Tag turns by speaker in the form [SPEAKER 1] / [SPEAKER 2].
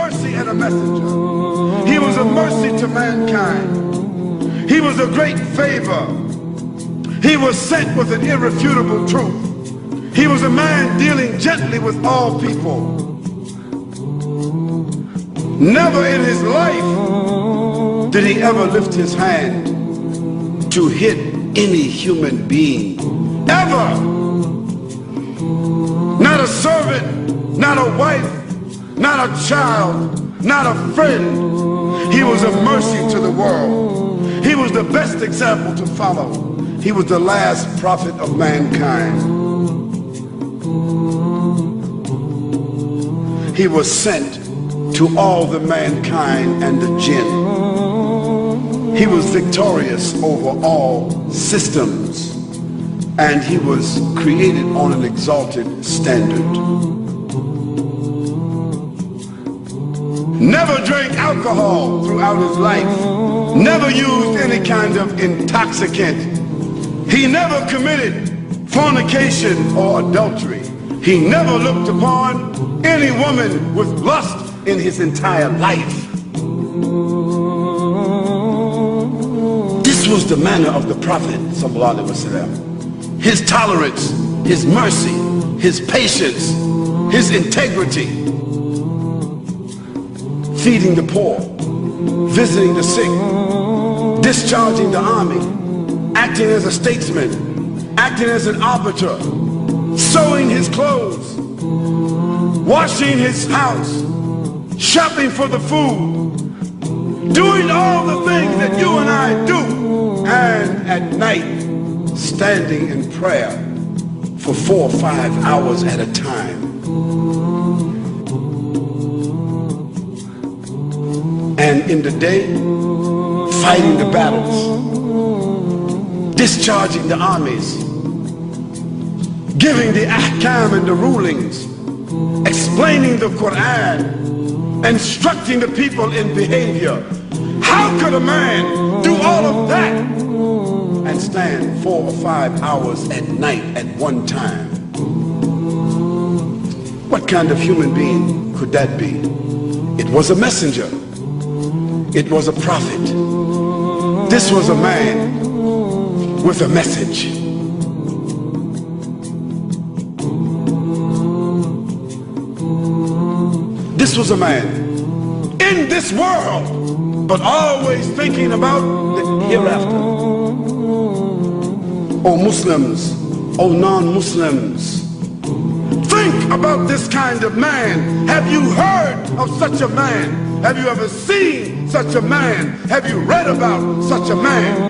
[SPEAKER 1] mercy and a messenger. He was a mercy to mankind. He was a great favor. He was sent with an irrefutable truth. He was a man dealing gently with all people. Never in his life did he ever lift his hand to hit any human being. Ever. Not a servant, not a wife, not a child, not a friend. He was a mercy to the world. He was the best example to follow. He was the last prophet of mankind. He was sent to all the mankind and the jinn. He was victorious over all systems, and he was created on an exalted standard. Never drank alcohol throughout his life. Never used any kind of intoxicant. He never committed fornication or adultery. He never looked upon any woman with lust in his entire life. This was the manner of the Prophet ﷺ. His tolerance, his mercy, his patience, his integrity. Feeding the poor, visiting the sick, discharging the army, acting as a statesman, acting as an arbiter, sewing his clothes, washing his house, shopping for the food, doing all the things that you and I do, and at night standing in prayer for 4 or 5 hours at a time. And in the day, fighting the battles, discharging the armies, giving the ahkam and the rulings, explaining the Quran, instructing the people in behavior. How could a man do all of that and stand 4 or 5 hours at night at one time? What kind of human being could that be? It was a messenger. It was a prophet. This was a man with a message. This was a man in this world, but always thinking about the hereafter. Oh Muslims, oh non-Muslims, think about this kind of man. Have you heard of such a man? Have you ever seen such a man? Have you read about such a man?